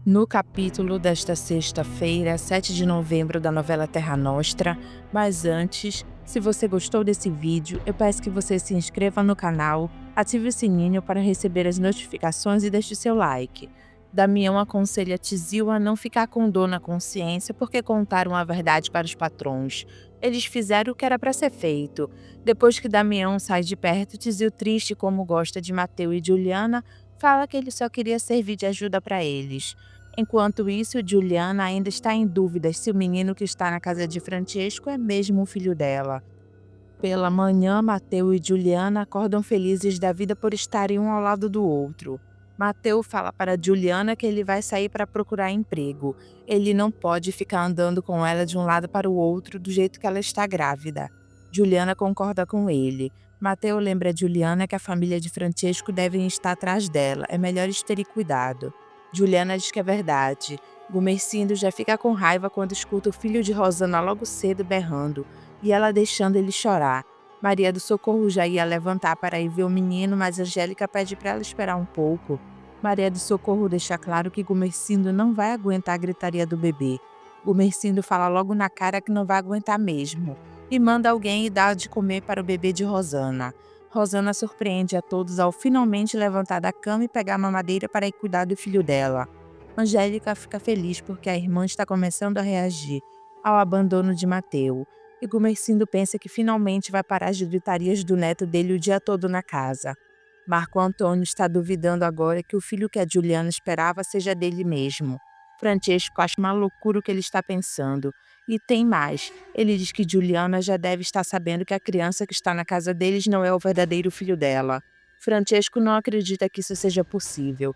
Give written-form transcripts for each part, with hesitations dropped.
No capítulo desta sexta-feira, 7 de novembro, da novela Terra Nostra. Mas antes, se você gostou desse vídeo, eu peço que você se inscreva no canal, ative o sininho para receber as notificações e deixe seu like. Damião aconselha Tizil a não ficar com dor na consciência porque contaram a verdade para os patrões. Eles fizeram o que era para ser feito. Depois que Damião sai de perto, Tizil, triste como gosta de Mateu e Juliana, fala que ele só queria servir de ajuda para eles. Enquanto isso, Juliana ainda está em dúvidas se o menino que está na casa de Francesco é mesmo o filho dela. Pela manhã, Mateu e Juliana acordam felizes da vida por estarem um ao lado do outro. Mateu fala para Juliana que ele vai sair para procurar emprego. Ele não pode ficar andando com ela de um lado para o outro do jeito que ela está grávida. Juliana concorda com ele. Mateu lembra a Juliana que a família de Francesco devem estar atrás dela. É melhor eles terem cuidado. Juliana diz que é verdade. Gumercindo já fica com raiva quando escuta o filho de Rosana logo cedo berrando e ela deixando ele chorar. Maria do Socorro já ia levantar para ir ver o menino, mas Angélica pede para ela esperar um pouco. Maria do Socorro deixa claro que Gumercindo não vai aguentar a gritaria do bebê. Gumercindo fala logo na cara que não vai aguentar mesmo e manda alguém ir dar de comer para o bebê de Rosana. Rosana surpreende a todos ao finalmente levantar da cama e pegar a mamadeira para ir cuidar do filho dela. Angélica fica feliz porque a irmã está começando a reagir ao abandono de Mateu. E Gumercindo pensa que finalmente vai parar as gritarias do neto dele o dia todo na casa. Marco Antônio está duvidando agora que o filho que a Juliana esperava seja dele mesmo. Francesco acha uma loucura o que ele está pensando. E tem mais, ele diz que Juliana já deve estar sabendo que a criança que está na casa deles não é o verdadeiro filho dela. Francesco não acredita que isso seja possível.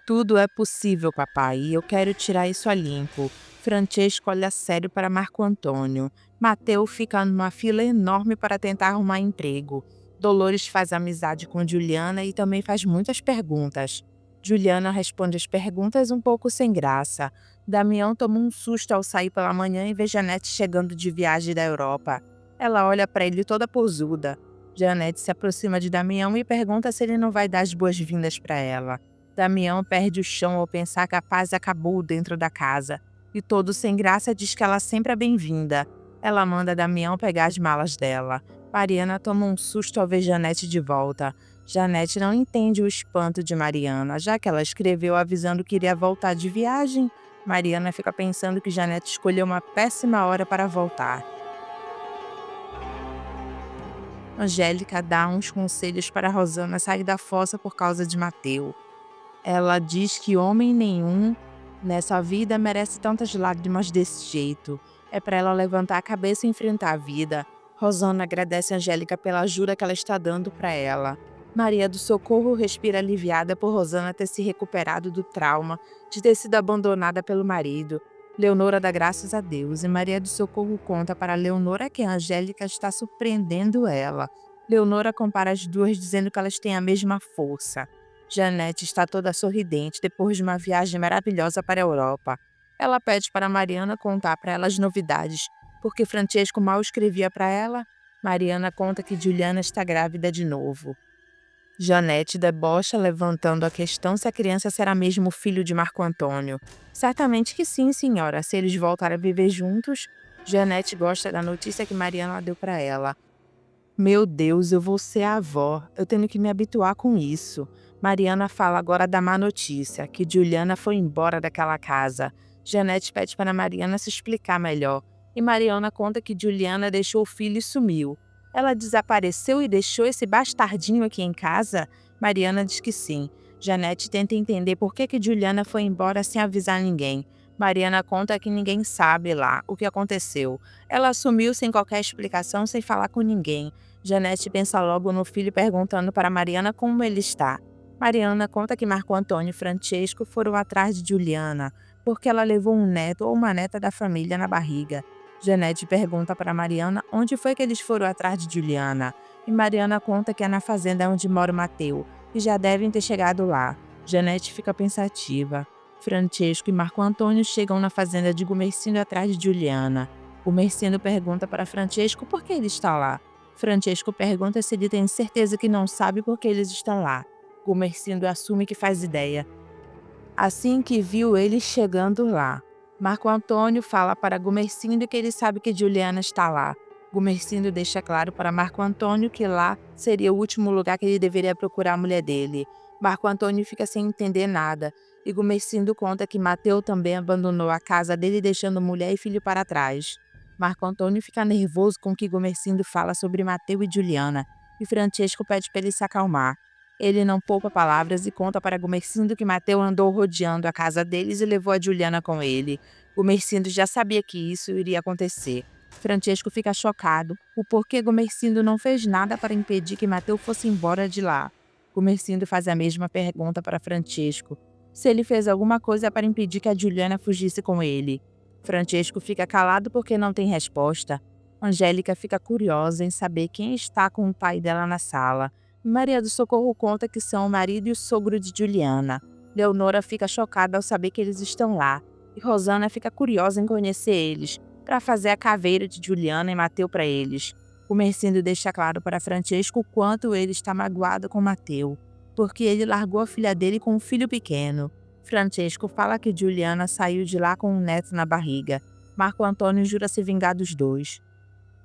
Tudo é possível, papai, e eu quero tirar isso a limpo. Francesco olha sério para Marco Antônio. Mateu fica numa fila enorme para tentar arrumar emprego. Dolores faz amizade com Juliana e também faz muitas perguntas. Juliana responde as perguntas um pouco sem graça. Damião toma um susto ao sair pela manhã e vê Janete chegando de viagem da Europa. Ela olha para ele toda posuda. Janete se aproxima de Damião e pergunta se ele não vai dar as boas-vindas para ela. Damião perde o chão ao pensar que a paz acabou dentro da casa. E todo sem graça diz que ela sempre é bem-vinda. Ela manda Damião pegar as malas dela. Mariana toma um susto ao ver Janete de volta. Janete não entende o espanto de Mariana, já que ela escreveu avisando que iria voltar de viagem. Mariana fica pensando que Janete escolheu uma péssima hora para voltar. Angélica dá uns conselhos para Rosana sair da fossa por causa de Mateu. Ela diz que homem nenhum nessa vida merece tantas lágrimas desse jeito. É para ela levantar a cabeça e enfrentar a vida. Rosana agradece a Angélica pela ajuda que ela está dando para ela. Maria do Socorro respira aliviada por Rosana ter se recuperado do trauma de ter sido abandonada pelo marido. Leonora dá graças a Deus e Maria do Socorro conta para Leonora que a Angélica está surpreendendo ela. Leonora compara as duas dizendo que elas têm a mesma força. Janete está toda sorridente depois de uma viagem maravilhosa para a Europa. Ela pede para Mariana contar para ela as novidades, porque Francesco mal escrevia para ela. Mariana conta que Juliana está grávida de novo. Janete debocha, levantando a questão se a criança será mesmo o filho de Marco Antônio. Certamente que sim, senhora, se eles voltarem a viver juntos. Janete gosta da notícia que Mariana deu para ela. Meu Deus, eu vou ser a avó. Eu tenho que me habituar com isso. Mariana fala agora da má notícia, que Juliana foi embora daquela casa. Janete pede para Mariana se explicar melhor. E Mariana conta que Juliana deixou o filho e sumiu. Ela desapareceu e deixou esse bastardinho aqui em casa? Mariana diz que sim. Janete tenta entender por que Juliana foi embora sem avisar ninguém. Mariana conta que ninguém sabe lá o que aconteceu. Ela sumiu sem qualquer explicação, sem falar com ninguém. Janete pensa logo no filho perguntando para Mariana como ele está. Mariana conta que Marco Antônio e Francesco foram atrás de Juliana, porque ela levou um neto ou uma neta da família na barriga. Janete pergunta para Mariana onde foi que eles foram atrás de Juliana. E Mariana conta que é na fazenda onde mora o Mateu, e já devem ter chegado lá. Janete fica pensativa. Francesco e Marco Antônio chegam na fazenda de Gumercindo atrás de Juliana. Gumercindo pergunta para Francesco por que ele está lá. Francesco pergunta se ele tem certeza que não sabe por que eles estão lá. Gumercindo assume que faz ideia. assim que viu ele chegando lá. Marco Antônio fala para Gumercindo que ele sabe que Juliana está lá. Gumercindo deixa claro para Marco Antônio que lá seria o último lugar que ele deveria procurar a mulher dele. Marco Antônio fica sem entender nada, e Gumercindo conta que Mateu também abandonou a casa dele deixando mulher e filho para trás. Marco Antônio fica nervoso com o que Gumercindo fala sobre Mateu e Juliana, e Francesco pede para ele se acalmar. Ele não poupa palavras e conta para Gumercindo que Mateu andou rodeando a casa deles e levou a Juliana com ele. Gumercindo já sabia que isso iria acontecer. Francesco fica chocado, o porquê Gumercindo não fez nada para impedir que Mateu fosse embora de lá. Gumercindo faz a mesma pergunta para Francesco, se ele fez alguma coisa para impedir que a Juliana fugisse com ele. Francesco fica calado porque não tem resposta. Angélica fica curiosa em saber quem está com o pai dela na sala. Maria do Socorro conta que são o marido e o sogro de Juliana. Leonora fica chocada ao saber que eles estão lá, e Rosana fica curiosa em conhecer eles, para fazer a caveira de Juliana e Mateu para eles. O Mercindo deixa claro para Francesco o quanto ele está magoado com Mateu, porque ele largou a filha dele com um filho pequeno. Francesco fala que Juliana saiu de lá com um neto na barriga. Marco Antônio jura se vingar dos dois.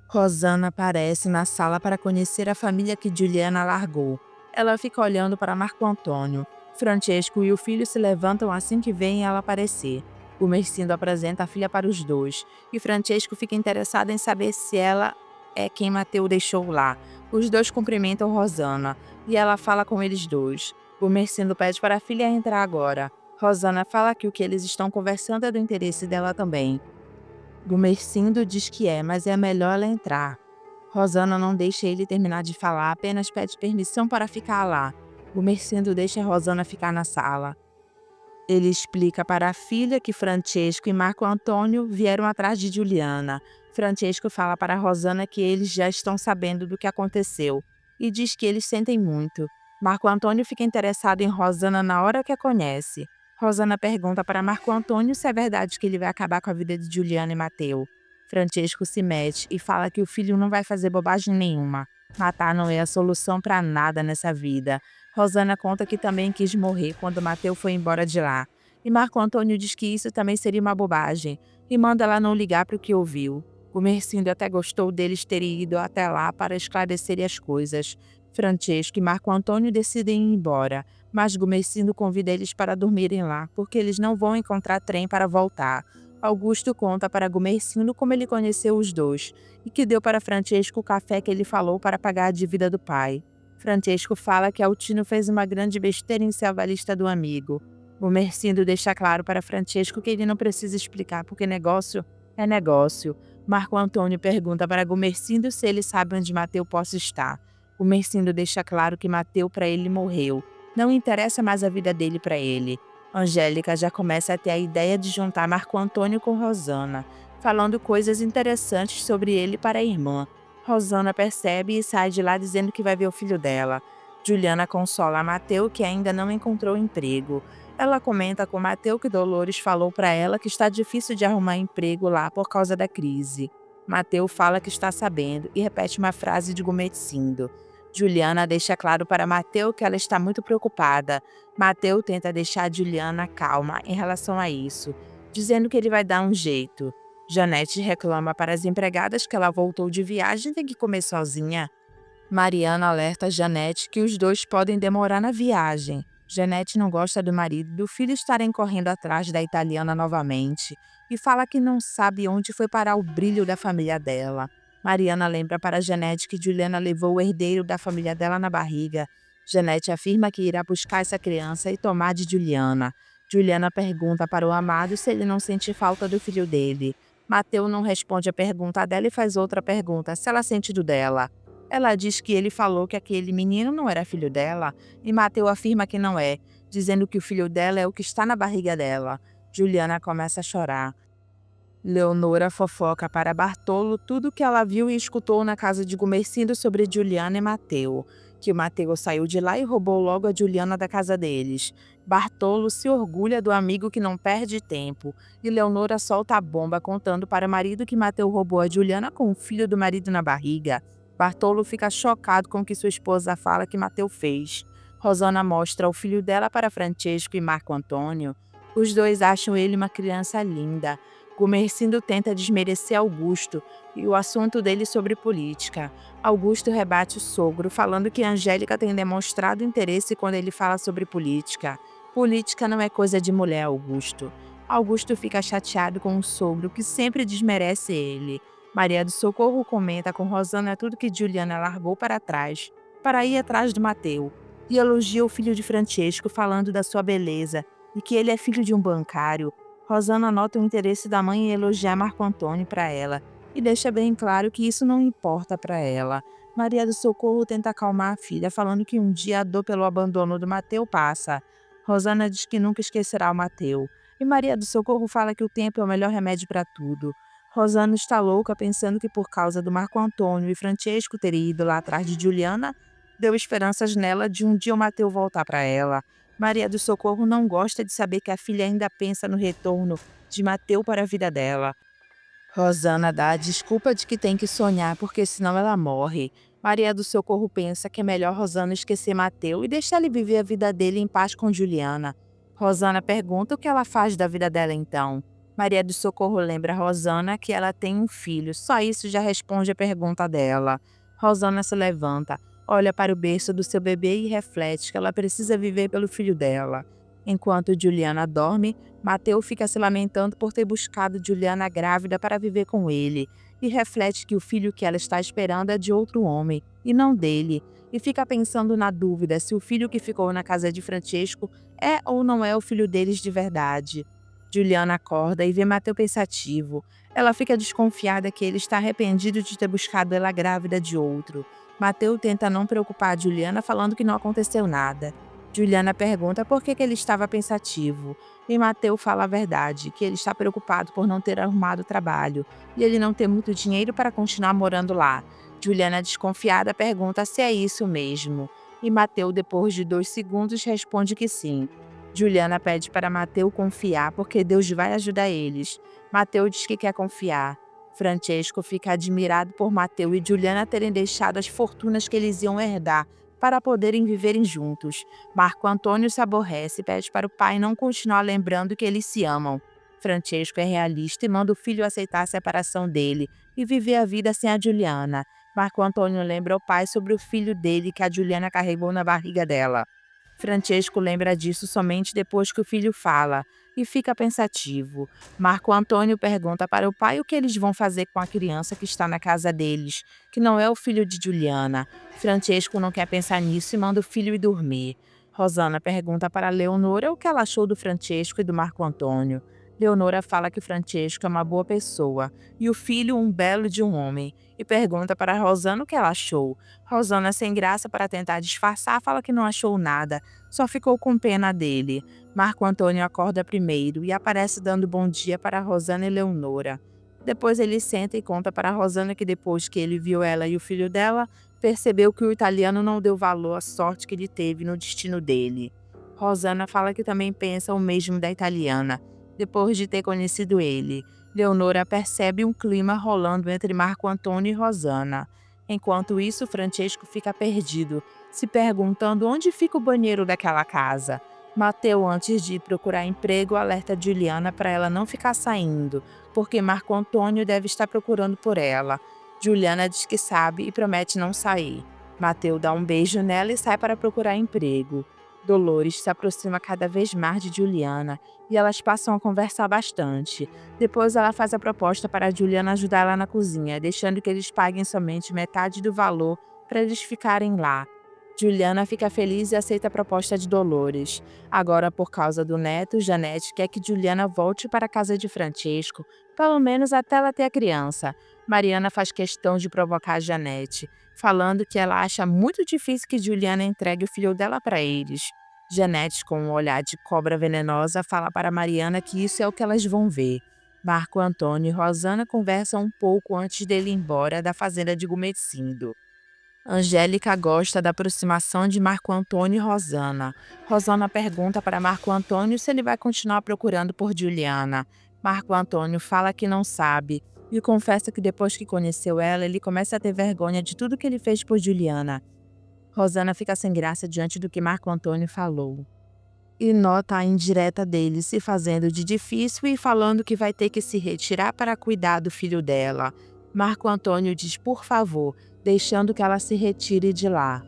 Rosana aparece na sala para conhecer a família que Juliana largou. Ela fica olhando para Marco Antônio. Francesco e o filho se levantam assim que veem ela aparecer. O Mercindo apresenta a filha para os dois, e Francesco fica interessado em saber se ela é quem Mateu deixou lá. Os dois cumprimentam Rosana, e ela fala com eles dois. O Mercindo pede para a filha entrar agora. Rosana fala que o que eles estão conversando é do interesse dela também. Gumercindo diz que é, mas é melhor ela entrar. Rosana não deixa ele terminar de falar, apenas pede permissão para ficar lá. Gumercindo deixa Rosana ficar na sala. Ele explica para a filha que Francesco e Marco Antônio vieram atrás de Juliana. Francesco fala para Rosana que eles já estão sabendo do que aconteceu e diz que eles sentem muito. Marco Antônio fica interessado em Rosana na hora que a conhece. Rosana pergunta para Marco Antônio se é verdade que ele vai acabar com a vida de Juliana e Mateu. Francesco se mete e fala que o filho não vai fazer bobagem nenhuma. Matar não é a solução para nada nessa vida. Rosana conta que também quis morrer quando Mateu foi embora de lá. E Marco Antônio diz que isso também seria uma bobagem e manda ela não ligar para o que ouviu. O Mercindo até gostou deles terem ido até lá para esclarecerem as coisas. Francesco e Marco Antônio decidem ir embora, mas Gumercindo convida eles para dormirem lá, porque eles não vão encontrar trem para voltar. Augusto conta para Gumercindo como ele conheceu os dois e que deu para Francesco o café que ele falou para pagar a dívida do pai. Francesco fala que Altino fez uma grande besteira em ser avalista do amigo. Gumercindo deixa claro para Francesco que ele não precisa explicar porque negócio é negócio. Marco Antônio pergunta para Gumercindo se ele sabe onde Mateu possa estar. Gumercindo deixa claro que Mateu para ele morreu. Não interessa mais a vida dele para ele. Angélica já começa a ter a ideia de juntar Marco Antônio com Rosana, falando coisas interessantes sobre ele para a irmã. Rosana percebe e sai de lá dizendo que vai ver o filho dela. Juliana consola a Mateu que ainda não encontrou emprego. Ela comenta com Mateu que Dolores falou para ela que está difícil de arrumar emprego lá por causa da crise. Mateu fala que está sabendo e repete uma frase de Gumercindo. Juliana deixa claro para Mateu que ela está muito preocupada. Mateu tenta deixar Juliana calma em relação a isso, dizendo que ele vai dar um jeito. Janete reclama para as empregadas que ela voltou de viagem e tem que comer sozinha. Mariana alerta Janete que os dois podem demorar na viagem. Janete não gosta do marido e do filho estarem correndo atrás da italiana novamente e fala que não sabe onde foi parar o brilho da família dela. Mariana lembra para Janete que Juliana levou o herdeiro da família dela na barriga. Janete afirma que irá buscar essa criança e tomar de Juliana. Juliana pergunta para o amado se ele não sente falta do filho dele. Mateu não responde a pergunta dela e faz outra pergunta, se ela sente do dela. Ela diz que ele falou que aquele menino não era filho dela e Mateu afirma que não é, dizendo que o filho dela é o que está na barriga dela. Juliana começa a chorar. Leonora fofoca para Bartolo tudo o que ela viu e escutou na casa de Gumercindo sobre Juliana e Mateu, que o Mateu saiu de lá e roubou logo a Juliana da casa deles. Bartolo se orgulha do amigo que não perde tempo, e Leonora solta a bomba contando para o marido que Mateu roubou a Juliana com o filho do marido na barriga. Bartolo fica chocado com o que sua esposa fala que Mateu fez. Rosana mostra o filho dela para Francesco e Marco Antônio. Os dois acham ele uma criança linda. Gumercindo tenta desmerecer Augusto e o assunto dele sobre política. Augusto rebate o sogro, falando que Angélica tem demonstrado interesse quando ele fala sobre política. Política não é coisa de mulher, Augusto. Augusto fica chateado com o sogro, que sempre desmerece ele. Maria do Socorro comenta com Rosana tudo que Juliana largou para trás, para ir atrás do Mateu, e elogia o filho de Francesco, falando da sua beleza e que ele é filho de um bancário. Rosana nota o interesse da mãe em elogiar Marco Antônio para ela e deixa bem claro que isso não importa para ela. Maria do Socorro tenta acalmar a filha, falando que um dia a dor pelo abandono do Mateu passa. Rosana diz que nunca esquecerá o Mateu. E Maria do Socorro fala que o tempo é o melhor remédio para tudo. Rosana está louca pensando que por causa do Marco Antônio e Francesco terem ido lá atrás de Juliana, deu esperanças nela de um dia o Mateu voltar para ela. Maria do Socorro não gosta de saber que a filha ainda pensa no retorno de Mateu para a vida dela. Rosana dá a desculpa de que tem que sonhar porque senão ela morre. Maria do Socorro pensa que é melhor Rosana esquecer Mateu e deixar ele viver a vida dele em paz com Juliana. Rosana pergunta o que ela faz da vida dela então. Maria do Socorro lembra a Rosana que ela tem um filho, só isso já responde a pergunta dela. Rosana se levanta, olha para o berço do seu bebê e reflete que ela precisa viver pelo filho dela. Enquanto Juliana dorme, Mateu fica se lamentando por ter buscado Juliana grávida para viver com ele, e reflete que o filho que ela está esperando é de outro homem, e não dele, e fica pensando na dúvida se o filho que ficou na casa de Francesco é ou não é o filho deles de verdade. Juliana acorda e vê Mateu pensativo. Ela fica desconfiada que ele está arrependido de ter buscado ela grávida de outro. Mateu tenta não preocupar a Juliana, falando que não aconteceu nada. Juliana pergunta por que ele estava pensativo, e Mateu fala a verdade, que ele está preocupado por não ter arrumado trabalho, e ele não ter muito dinheiro para continuar morando lá. Juliana, desconfiada, pergunta se é isso mesmo, e Mateu, depois de 2 segundos, responde que sim. Juliana pede para Mateu confiar, porque Deus vai ajudar eles. Mateu diz que quer confiar. Francesco fica admirado por Mateu e Juliana terem deixado as fortunas que eles iam herdar para poderem viverem juntos. Marco Antônio se aborrece e pede para o pai não continuar lembrando que eles se amam. Francesco é realista e manda o filho aceitar a separação dele e viver a vida sem a Juliana. Marco Antônio lembra ao pai sobre o filho dele que a Juliana carregou na barriga dela. Francesco lembra disso somente depois que o filho fala e fica pensativo. Marco Antônio pergunta para o pai o que eles vão fazer com a criança que está na casa deles, que não é o filho de Juliana. Francesco não quer pensar nisso e manda o filho ir dormir. Rosana pergunta para Leonora o que ela achou do Francesco e do Marco Antônio. Leonora fala que Francesco é uma boa pessoa e o filho um belo de um homem, e pergunta para Rosana o que ela achou. Rosana, sem graça para tentar disfarçar, fala que não achou nada, só ficou com pena dele. Marco Antônio acorda primeiro e aparece dando bom dia para Rosana e Leonora. Depois ele senta e conta para Rosana que depois que ele viu ela e o filho dela, percebeu que o italiano não deu valor à sorte que ele teve no destino dele. Rosana fala que também pensa o mesmo da italiana, depois de ter conhecido ele. Leonora percebe um clima rolando entre Marco Antônio e Rosana. Enquanto isso, Francesco fica perdido, se perguntando onde fica o banheiro daquela casa. Mateu, antes de ir procurar emprego, alerta Juliana para ela não ficar saindo, porque Marco Antônio deve estar procurando por ela. Juliana diz que sabe e promete não sair. Mateu dá um beijo nela e sai para procurar emprego. Dolores se aproxima cada vez mais de Juliana e elas passam a conversar bastante. Depois ela faz a proposta para a Juliana ajudar ela na cozinha, deixando que eles paguem somente metade do valor para eles ficarem lá. Juliana fica feliz e aceita a proposta de Dolores. Agora, por causa do neto, Janete quer que Juliana volte para a casa de Francesco, pelo menos até ela ter a criança. Mariana faz questão de provocar Janete, falando que ela acha muito difícil que Juliana entregue o filho dela para eles. Janete, com um olhar de cobra venenosa, fala para Mariana que isso é o que elas vão ver. Marco Antônio e Rosana conversam um pouco antes dele ir embora da fazenda de Gumecindo. Angélica gosta da aproximação de Marco Antônio e Rosana. Rosana pergunta para Marco Antônio se ele vai continuar procurando por Juliana. Marco Antônio fala que não sabe e confessa que depois que conheceu ela, ele começa a ter vergonha de tudo que ele fez por Juliana. Rosana fica sem graça diante do que Marco Antônio falou. e nota a indireta dele se fazendo de difícil e falando que vai ter que se retirar para cuidar do filho dela. Marco Antônio diz por favor, deixando que ela se retire de lá.